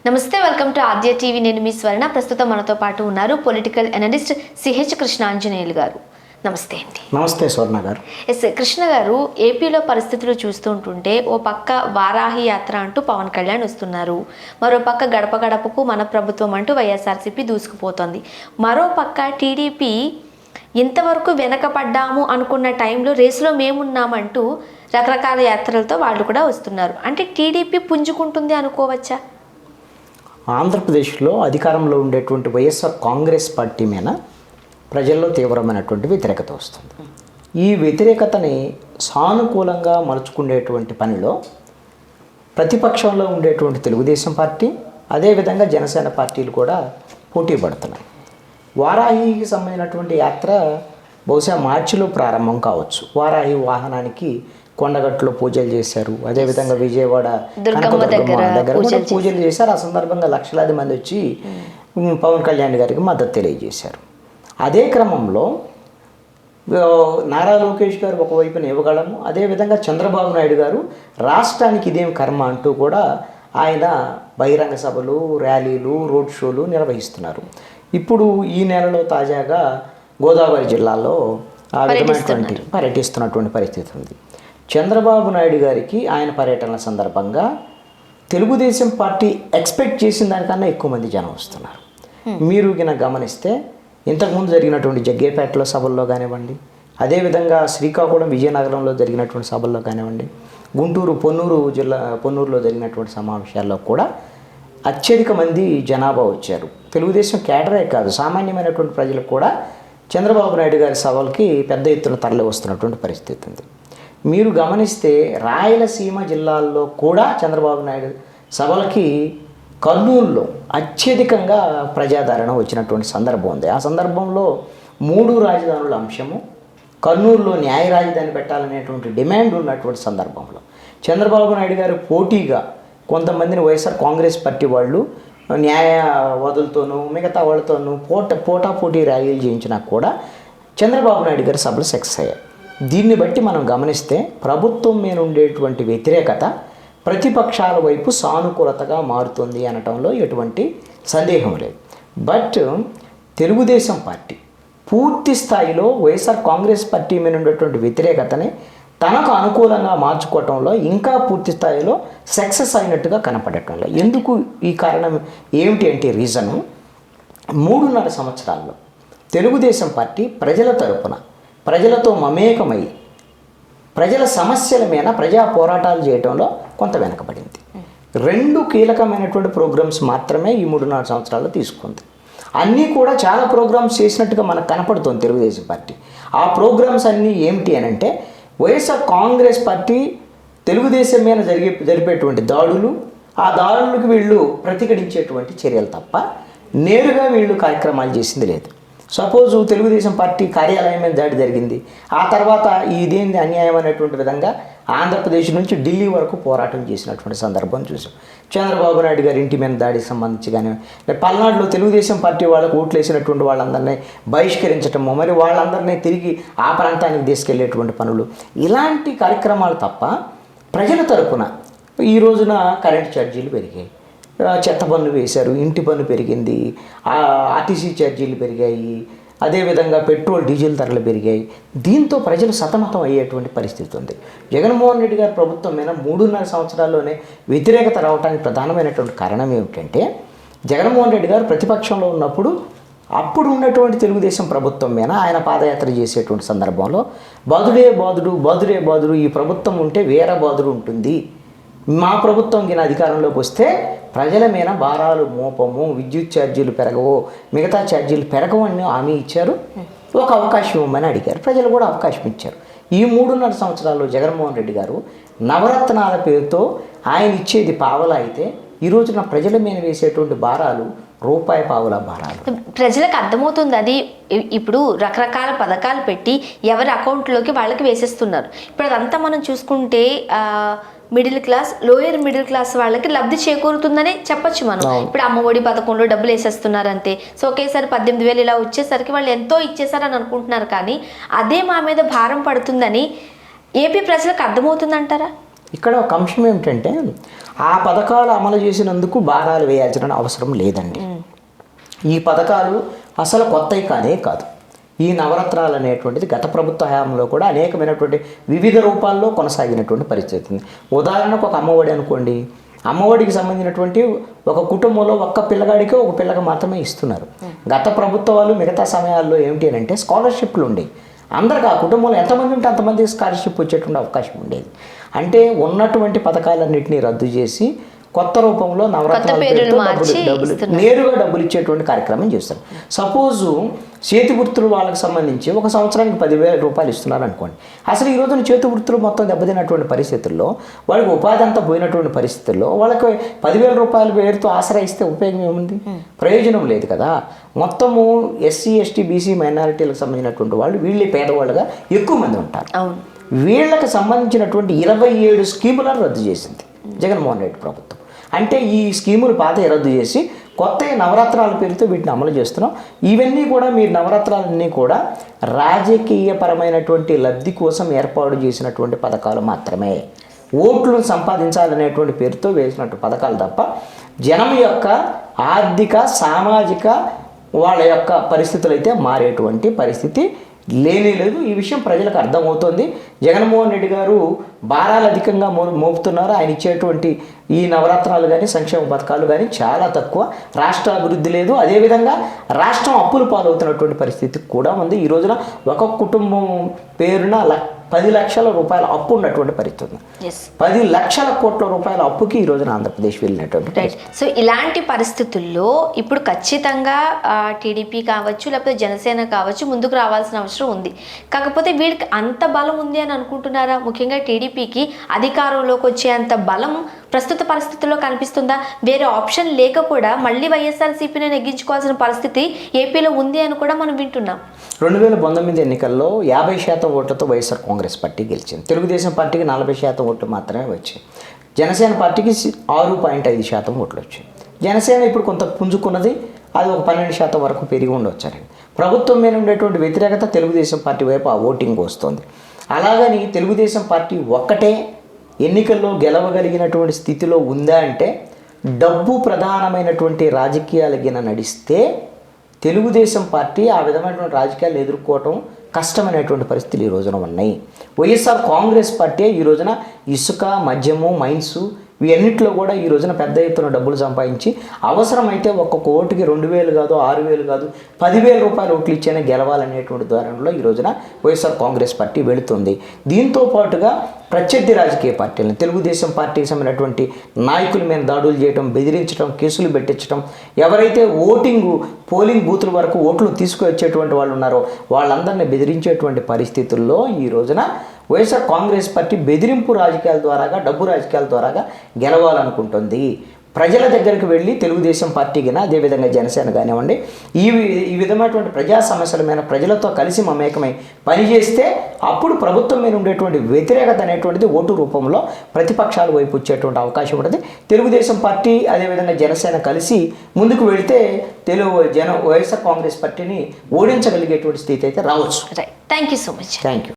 నమస్తే, welcome to Aadya TV. నేను మీ స్వర్ణ. ప్రస్తుతం మనతో పాటు ఉన్నారు పొలిటికల్ అనలిస్ట్ సిహెచ్ కృష్ణాంజనేయులు గారు. నమస్తే అండి. నమస్తే స్వర్ణ గారు. ఎస్ కృష్ణ గారు, ఏపీలో పరిస్థితులు చూస్తుంటుంటే ఓ పక్క వారాహి యాత్ర అంటూ పవన్ కళ్యాణ్ వస్తున్నారు, మరో పక్క గడప గడపకు మన ప్రభుత్వం అంటూ వైఎస్ఆర్సీపీ దూసుకుపోతోంది, మరో పక్క టీడీపీ ఇంతవరకు వెనకపడ్డాము అనుకున్న టైంలో రేసులో మేమున్నామంటూ రకరకాల యాత్రలతో వాళ్ళు కూడా వస్తున్నారు. అంటే టీడీపీ పుంజుకుంటుంది అనుకోవచ్చా? ఆంధ్రప్రదేశ్లో అధికారంలో ఉండేటువంటి వైఎస్ఆర్ కాంగ్రెస్ పార్టీ మీద ప్రజల్లో తీవ్రమైనటువంటి వ్యతిరేకత వస్తుంది. ఈ వ్యతిరేకతని సానుకూలంగా మలుచుకునేటువంటి పనిలో ప్రతిపక్షంలో ఉండేటువంటి తెలుగుదేశం పార్టీ, అదేవిధంగా జనసేన పార్టీలు కూడా పోటీ పడుతున్నాయి. వారాహికి సంబంధించినటువంటి యాత్ర బహుశా మార్చిలో ప్రారంభం కావచ్చు. వారాహి వాహనానికి కొండగట్టులో పూజలు చేశారు, అదేవిధంగా విజయవాడ కనకదుర్గమ్మ దగ్గర కూడా పూజలు చేశారు. ఆ సందర్భంగా లక్షలాది మంది వచ్చి పవన్ కళ్యాణ్ గారికి మద్దతు తెలియజేశారు. అదే క్రమంలో నారా లోకేష్ గారు ఒకవైపున ఇవ్వగలము, అదేవిధంగా చంద్రబాబు నాయుడు గారు రాష్ట్రానికి ఇదేం కర్మ అంటూ కూడా ఆయన బహిరంగ సభలు, ర్యాలీలు, రోడ్ షోలు నిర్వహిస్తున్నారు. ఇప్పుడు ఈ నెలలో తాజాగా గోదావరి జిల్లాలో ఆ విధమైనటువంటి పర్యటిస్తున్నటువంటి పరిస్థితి ఉంది. చంద్రబాబు నాయుడు గారికి ఆయన పర్యటనల సందర్భంగా తెలుగుదేశం పార్టీ ఎక్స్పెక్ట్ చేసిన దానికన్నా ఎక్కువ మంది జనం వస్తున్నారు. మీరు గిన గమనిస్తే ఇంతకుముందు జరిగినటువంటి జగ్గేపేటలో సభల్లో కానివ్వండి, అదేవిధంగా శ్రీకాకుళం విజయనగరంలో జరిగినటువంటి సభల్లో కానివ్వండి, గుంటూరు పొన్నూరులో జరిగినటువంటి సమావేశాల్లో కూడా అత్యధిక మంది జనాభా వచ్చారు. తెలుగుదేశం కేడరే కాదు, సామాన్యమైనటువంటి ప్రజలకు కూడా చంద్రబాబు నాయుడు గారి సభలకి పెద్ద ఎత్తున తరలి వస్తున్నటువంటి పరిస్థితి ఉంది. మీరు గమనిస్తే రాయలసీమ జిల్లాల్లో కూడా చంద్రబాబు నాయుడు సభలకి కర్నూలులో అత్యధికంగా ప్రజాదరణ వచ్చినటువంటి సందర్భం ఉంది. ఆ సందర్భంలో 3 రాజధానుల అంశము, కర్నూలులో న్యాయ రాజధాని పెట్టాలనేటువంటి డిమాండ్ ఉన్నటువంటి సందర్భంలో చంద్రబాబు నాయుడు గారు పోటీగా కొంతమందిని వైఎస్ఆర్ కాంగ్రెస్ పార్టీ వాళ్ళు న్యాయవాదులతోనూ మిగతా వాళ్ళతోనూ పోటాపోటీ ర్యాలీలు చేయించినా కూడా చంద్రబాబు నాయుడు గారి సభలు సక్సెస్ అయ్యాయి. దీన్ని బట్టి మనం గమనిస్తే ప్రభుత్వం మీద ఉండేటువంటి వ్యతిరేకత ప్రతిపక్షాల వైపు సానుకూలతగా మారుతుంది అనటంలో ఎటువంటి సందేహం లేదు. బట్ తెలుగుదేశం పార్టీ పూర్తి స్థాయిలో వైఎస్ఆర్ కాంగ్రెస్ పార్టీ మీద ఉండేటువంటి వ్యతిరేకతని తనకు అనుకూలంగా మార్చుకోవటంలో ఇంకా పూర్తి స్థాయిలో సక్సెస్ అయినట్టుగా కనపడటంలో ఎందుకు ఈ కారణం ఏమిటి అంటే రీజను 3.5 సంవత్సరాల్లో తెలుగుదేశం పార్టీ ప్రజల తరపున ప్రజలతో మమేకమై ప్రజల సమస్యల మీద ప్రజా పోరాటాలు చేయడంలో కొంత వెనకబడింది. 2 కీలకమైనటువంటి ప్రోగ్రామ్స్ మాత్రమే ఈ 3.5 సంవత్సరాల్లో తీసుకుంది. అన్నీ కూడా చాలా ప్రోగ్రామ్స్ చేసినట్టుగా మనకు కనపడుతుంది తెలుగుదేశం పార్టీ. ఆ ప్రోగ్రామ్స్ అన్నీ ఏమిటి అని అంటే వైఎస్ఆర్ కాంగ్రెస్ పార్టీ తెలుగుదేశం మీద జరిపేటువంటి దాడులు, ఆ దాడులకు వీళ్ళు ప్రతిఘటించేటువంటి చర్యలు తప్ప నేరుగా వీళ్ళు కార్యక్రమాలు చేసింది లేదు. సపోజ్ తెలుగుదేశం పార్టీ కార్యాలయం మీద దాడి జరిగింది, ఆ తర్వాత ఇదేంది అన్యాయం అనేటువంటి విధంగా ఆంధ్రప్రదేశ్ నుంచి ఢిల్లీ వరకు పోరాటం చేసినటువంటి సందర్భం చూసాం. చంద్రబాబు నాయుడు గారి ఇంటి మీద దాడికి సంబంధించి కానీ పల్నాడులో తెలుగుదేశం పార్టీ వాళ్ళకు ఓట్లు వేసినటువంటి వాళ్ళందరినీ బహిష్కరించటము, మరి వాళ్ళందరినీ తిరిగి ఆ ప్రాంతానికి తీసుకెళ్లేటువంటి పనులు, ఇలాంటి కార్యక్రమాలు తప్ప ప్రజల తరపున ఈ రోజున కరెంటు ఛార్జీలు పెరిగాయి, చెత్త పన్ను వేశారు, ఇంటి పన్ను పెరిగింది, ఆర్టీసీ ఛార్జీలు పెరిగాయి, అదేవిధంగా పెట్రోల్ డీజిల్ ధరలు పెరిగాయి. దీంతో ప్రజలు సతమతం అయ్యేటువంటి పరిస్థితి ఉంది. జగన్మోహన్ రెడ్డి గారి ప్రభుత్వం మీద 3.5 సంవత్సరాల్లోనే వ్యతిరేకత రావడానికి ప్రధానమైనటువంటి కారణం ఏమిటంటే జగన్మోహన్ రెడ్డి గారు ప్రతిపక్షంలో ఉన్నప్పుడు అప్పుడు ఉన్నటువంటి తెలుగుదేశం ప్రభుత్వం మీద ఆయన పాదయాత్ర చేసేటువంటి సందర్భంలో బాదుడే ఈ ప్రభుత్వం ఉంటే వేరే బాదుడు ఉంటుంది, మా ప్రభుత్వం గిన అధికారంలోకి వస్తే ప్రజల మీద భారాలు మోపము, విద్యుత్ ఛార్జీలు పెరగవు, మిగతా ఛార్జీలు పెరగవు అని హామీ ఇచ్చారు. ఒక అవకాశం ఇవ్వమని అడిగారు, ప్రజలు కూడా అవకాశం ఇచ్చారు. ఈ 3.5 సంవత్సరాల్లో జగన్మోహన్ రెడ్డి గారు నవరత్నాల పేరుతో ఆయన ఇచ్చేది పావలా అయితే ఈ రోజున ప్రజల మీద వేసేటువంటి భారాలు రూపాయి పావుల భారాలు. ప్రజలకు అర్థమవుతుంది అది. ఇప్పుడు రకరకాల పథకాలు పెట్టి ఎవరి అకౌంట్లోకి వాళ్ళకి వేసేస్తున్నారు. ఇప్పుడు అదంతా మనం చూసుకుంటే middle class, lower middle class వాళ్ళకి లబ్ధి చేకూరుతుందని చెప్పొచ్చు మనం. ఇప్పుడు అమ్మఒడి పథకంలో డబ్బులు వేసేస్తున్నారు అంతే. సో ఒకేసారి 18,000 ఇలా వచ్చేసరికి వాళ్ళు ఎంతో ఇచ్చేసారని అనుకుంటున్నారు, కానీ అదే మా మీద భారం పడుతుందని ఏపీ ప్రజలకు అర్థమవుతుందంటారా? ఇక్కడ ఒక అంశం ఏమిటంటే ఆ పథకాలు అమలు చేసినందుకు భారాలు వేయాల్సిన అవసరం లేదండి. ఈ పథకాలు అసలు కొత్తవి కానే కాదు. ఈ నవరత్నాలు అనేటువంటిది గత ప్రభుత్వ హయాంలో కూడా అనేకమైనటువంటి వివిధ రూపాల్లో కొనసాగినటువంటి పరిస్థితి ఉంది. ఉదాహరణకు ఒక అమ్మఒడి అనుకోండి, అమ్మఒడికి సంబంధించినటువంటి ఒక కుటుంబంలో ఒక్క పిల్లగాడికి ఒక పిల్లగా మాత్రమే ఇస్తున్నారు. గత ప్రభుత్వాలు మిగతా సమయాల్లో ఏమిటి అని అంటే స్కాలర్షిప్లు ఉండేవి. అందరికి ఆ కుటుంబంలో ఎంతమంది ఉంటే అంతమందికి స్కాలర్షిప్ వచ్చేటువంటి అవకాశం ఉండేది. అంటే ఉన్నటువంటి పథకాలన్నింటినీ రద్దు చేసి కొత్త రూపంలో నవరత్నాల పేరుతో నేరుగా డబ్బులు ఇచ్చేటువంటి కార్యక్రమం చేస్తారు. సపోజు చేతి వృత్తులు వాళ్ళకి సంబంధించి ఒక సంవత్సరానికి 10,000 రూపాయలు ఇస్తున్నారు అనుకోండి. అసలు ఈ రోజున చేతి వృత్తులు మొత్తం దెబ్బతిన్నటువంటి పరిస్థితుల్లో, వాళ్ళకి ఉపాధి అంతా పోయినటువంటి పరిస్థితుల్లో వాళ్ళకి 10,000 రూపాయల పేరుతో ఆశ్రయిస్తే ఉపయోగం ఏముంది? ప్రయోజనం లేదు కదా. మొత్తము ఎస్సీ, ఎస్టీ, బీసీ మైనారిటీలకు సంబంధించినటువంటి వాళ్ళు వీళ్ళే పేదవాళ్ళుగా ఎక్కువ మంది ఉంటారు. వీళ్ళకి సంబంధించినటువంటి 27 స్కీములను రద్దు చేసింది జగన్మోహన్ రెడ్డి ప్రభుత్వం. అంటే ఈ స్కీములు పాత రద్దు చేసి కొత్త నవరత్నాల పేరుతో వీటిని అమలు చేస్తున్నాం. ఇవన్నీ కూడా మీరు నవరత్నాలన్నీ కూడా రాజకీయపరమైనటువంటి లబ్ధి కోసం ఏర్పాటు చేసినటువంటి పథకాలు మాత్రమే. ఓట్లను సంపాదించాలనేటువంటి పేరుతో వేసినటువంటి పథకాలు తప్ప జనం యొక్క ఆర్థిక, సామాజిక వాళ్ళ యొక్క పరిస్థితులు అయితే మారేటువంటి పరిస్థితి లేనే లేదు. ఈ విషయం ప్రజలకు అర్థమవుతుంది. జగన్మోహన్ రెడ్డి గారు భారాలు అధికంగా మోపుతున్నారు. ఆయన ఇచ్చేటువంటి ఈ నవరత్నాలు కానీ సంక్షేమ పథకాలు కానీ చాలా తక్కువ. రాష్ట్ర అభివృద్ధి లేదు. అదేవిధంగా రాష్ట్రం అప్పులు పాలవుతున్నటువంటి పరిస్థితి కూడా ఉంది. ఈ రోజున ఒక కుటుంబం పేరున 10 లక్షల రూపాయల అప్పు ఉన్నటువంటి పరిస్థితి. 10 లక్షల కోట్ల రూపాయల అప్పుకి ఈ రోజున ఆంధ్రప్రదేశ్ వెళ్ళినటువంటి. సో ఇలాంటి పరిస్థితుల్లో ఇప్పుడు ఖచ్చితంగా టీడీపీ కావచ్చు లేకపోతే జనసేన కావచ్చు ముందుకు రావాల్సిన అవసరం ఉంది. కాకపోతే వీడికి అంత బలం ఉంది అని అనుకుంటున్నారా? ముఖ్యంగా టీడీపీకి అధికారంలోకి వచ్చే అంత బలం ప్రస్తుత పరిస్థితుల్లో కనిపిస్తుందా? వేరే ఆప్షన్ లేక కూడా మళ్ళీ వైఎస్ఆర్సీపీని నెగ్గించుకోవాల్సిన పరిస్థితి ఏపీలో ఉంది అని కూడా మనం వింటున్నాం. 2019 ఎన్నికల్లో 50% ఓట్లతో వైఎస్ఆర్ కాంగ్రెస్ పార్టీ గెలిచింది. తెలుగుదేశం పార్టీకి 40% ఓట్లు మాత్రమే వచ్చాయి. జనసేన పార్టీకి 6.5% ఓట్లు వచ్చాయి. జనసేన ఇప్పుడు కొంత పుంజుకున్నది, అది ఒక 12% వరకు పెరిగి ఉండవచ్చారండి. ప్రభుత్వం మీద ఉండేటువంటి వ్యతిరేకత తెలుగుదేశం పార్టీ వైపు ఆ ఓటింగ్ వస్తుంది. అలాగని తెలుగుదేశం పార్టీ ఒక్కటే ఎన్నికల్లో గెలవగలిగినటువంటి స్థితిలో ఉందా అంటే, డబ్బు ప్రధానమైనటువంటి రాజకీయాలగిన నడిస్తే తెలుగుదేశం పార్టీ ఆ విధమైనటువంటి రాజకీయాలు ఎదుర్కోవటం కష్టమైనటువంటి పరిస్థితులు ఈ రోజున ఉన్నాయి. వైఎస్ఆర్ కాంగ్రెస్ పార్టీ ఈ రోజున ఇసుక, మద్యము, మైన్స్ వీటన్నిటిలో కూడా ఈ రోజున పెద్ద ఎత్తున డబ్బులు సంపాదించి అవసరమైతే ఒక్కొక్క ఓటుకి 2,000 కాదు, 6,000 కాదు, 10,000 రూపాయల ఓట్లు ఇచ్చేనే గెలవాలనేటువంటి ధోరణిలో ఈ రోజున వైఎస్ఆర్ కాంగ్రెస్ పార్టీ వెళుతుంది. దీంతో పాటుగా ప్రత్యర్థి రాజకీయ పార్టీలను, తెలుగుదేశం పార్టీకి సంబంధించినటువంటి నాయకుల మీద దాడులు చేయడం, బెదిరించడం, కేసులు పెట్టించడం, ఎవరైతే పోలింగ్ బూతుల వరకు ఓట్లు తీసుకువచ్చేటువంటి వాళ్ళు ఉన్నారో వాళ్ళందరినీ బెదిరించేటువంటి పరిస్థితుల్లో ఈ రోజున వైఎస్ఆర్ కాంగ్రెస్ పార్టీ బెదిరింపు రాజకీయాల ద్వారాగా, డబ్బు రాజకీయాల ద్వారాగా గెలవాలనుకుంటుంది. ప్రజల దగ్గరికి వెళ్ళి తెలుగుదేశం పార్టీ కానీ అదేవిధంగా జనసేన కానివ్వండి ఈ విధమైనటువంటి ప్రజా సమస్యల మీద ప్రజలతో కలిసి మమేకమై పనిచేస్తే అప్పుడు ప్రభుత్వం మీద ఉండేటువంటి వ్యతిరేకత అనేటువంటిది ఓటు రూపంలో ప్రతిపక్షాల వైపు వచ్చేటువంటి అవకాశం ఉంటుంది. తెలుగుదేశం పార్టీ అదేవిధంగా జనసేన కలిసి ముందుకు వెళితే వైఎస్ఆర్ కాంగ్రెస్ పార్టీని ఓడించగలిగేటువంటి స్థితి అయితే రావచ్చు. Thank you so much. Thank you.